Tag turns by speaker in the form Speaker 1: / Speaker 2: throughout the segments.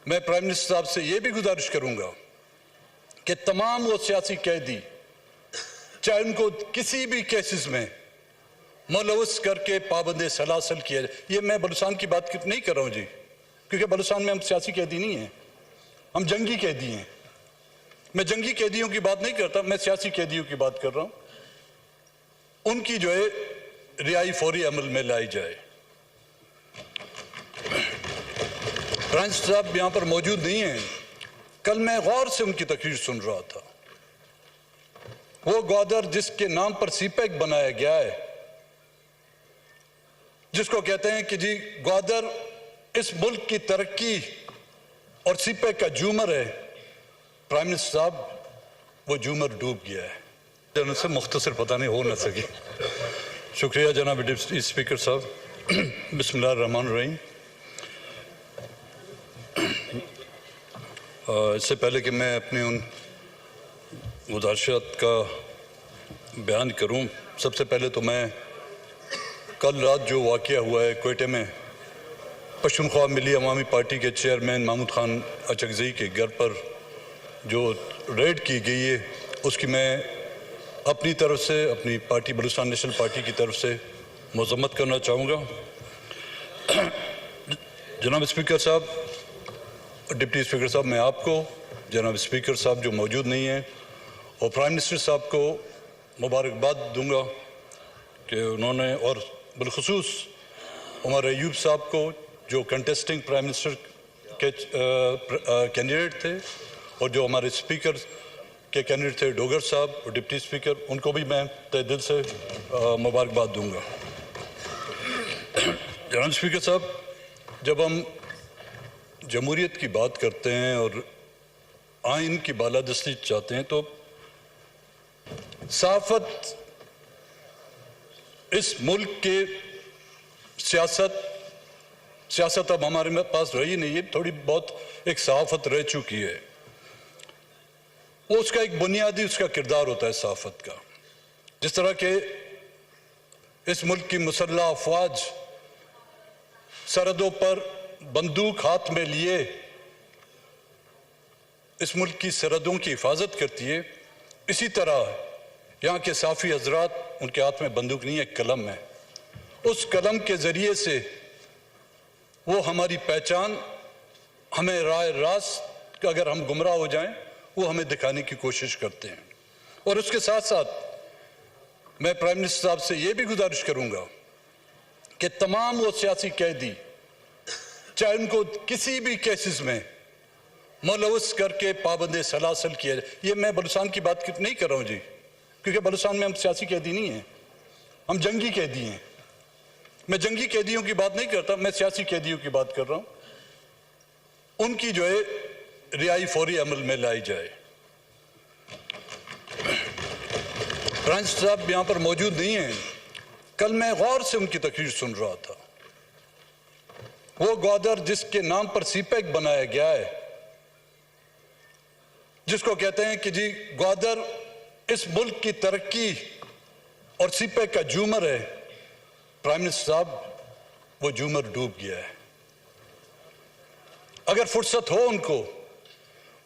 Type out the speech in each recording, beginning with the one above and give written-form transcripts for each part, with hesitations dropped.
Speaker 1: मैं prime minister साहब से ये भी गुजारिश करूंगा कि तमाम वो सियासी कैदी, चाहे उनको किसी भी केसेस में मुलव्वस करके पाबंद सलासल किया जाए। ये मैं बलूचिस्तान की बात नहीं कर रहा हूँ जी, क्योंकि बलूचिस्तान में हम सियासी कैदी नहीं हैं, हम जंगी कैदी हैं। मैं जंगी कैदियों की बात नहीं करता, मैं सियासी कैदियों की बात कर रहा हूँ। उनकी जो है रिहाई फौरी अमल में लाई जाए। प्राइम मिनिस्टर साहब यहाँ पर मौजूद नहीं हैं। कल मैं गौर से उनकी तकरीर सुन रहा था। वो ग्वादर जिसके नाम पर सीपैक बनाया गया है, जिसको कहते हैं कि जी ग्वादर इस मुल्क की तरक्की और सीपैक का जूमर है, प्राइम मिनिस्टर साहब वो जूमर डूब गया है। से मुख्तसर पता नहीं हो न सके। शुक्रिया जनाब डिप्टी स्पीकर साहब। बिस्मिल्लाहिर्रहमानिर्रहीम। इससे पहले कि मैं अपनी उन गुज़ारिशात का बयान करूं, सबसे पहले तो मैं कल रात जो वाक़या हुआ है कोयटे में पश्तूनख्वा मिली अवामी पार्टी के चेयरमैन महमूद खान अचकज़ई के घर पर जो रेड की गई है, उसकी मैं अपनी तरफ से, अपनी पार्टी बलूचिस्तान नेशनल पार्टी की तरफ से मज़म्मत करना चाहूँगा। जनाब स्पीकर साहब, डिप्टी स्पीकर साहब, मैं आपको, जनाब स्पीकर साहब जो मौजूद नहीं हैं, और प्राइम मिनिस्टर साहब को मुबारकबाद दूंगा कि उन्होंने, और बिलखुसूस उमर अयूब साहब को जो कंटेस्टिंग प्राइम मिनिस्टर के कैंडिडेट थे, और जो हमारे स्पीकर के कैंडिडेट थे डोगर साहब और डिप्टी स्पीकर, उनको भी मैं तहे दिल से मुबारकबाद दूंगा। जनाब स्पीकर साहब, जब हम जमहूरियत की बात करते हैं और आइन की बालादस्ती चाहते हैं, तो सहाफ़त इस मुल्क के सियासत अब हमारे पास रही नहीं है, थोड़ी बहुत एक सहाफ़त रह चुकी है। वो उसका एक बुनियादी उसका किरदार होता है सहाफ़त का। जिस तरह के इस मुल्क की मुसल्लह अफवाज सरहदों पर बंदूक हाथ में लिए इस मुल्क की सरहदों की हिफाजत करती है, इसी तरह यहाँ के साफ़ी हजरात, उनके हाथ में बंदूक नहीं है, कलम है। उस कलम के ज़रिए से वो हमारी पहचान, हमें राह रास्त, अगर हम गुमराह हो जाएं, वो हमें दिखाने की कोशिश करते हैं। और उसके साथ साथ मैं प्राइम मिनिस्टर साहब से ये भी गुजारिश करूंगा कि तमाम वो सियासी कैदी, चाहे उनको किसी भी केसेस में मुलव्वस करके पाबंद सलासल किया जाए। ये मैं बलूचिस्तान की बात नहीं कर रहा हूँ जी, क्योंकि बलूचिस्तान में हम सियासी कैदी नहीं हैं, हम जंगी कैदी हैं। मैं जंगी कैदियों की बात नहीं करता, मैं सियासी कैदियों की बात कर रहा हूँ। उनकी जो है रिहाई फौरी अमल में लाई जाए। प्राइम मिनिस्टर साहब यहाँ पर मौजूद नहीं हैं। कल मैं गौर से उनकी तकरीर सुन रहा था। वो ग्वादर जिसके नाम पर सीपैक बनाया गया है, जिसको कहते हैं कि जी ग्वादर इस मुल्क की तरक्की और सीपैक का जूमर है, प्राइम मिनिस्टर साहब वो जूमर डूब गया है। अगर फुर्सत हो उनको,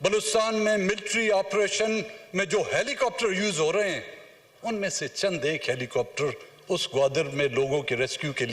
Speaker 1: बलूचिस्तान में मिलिट्री ऑपरेशन में जो हेलीकॉप्टर यूज हो रहे हैं, उनमें से चंद एक हेलीकॉप्टर उस ग्वादर में लोगों के रेस्क्यू के लिए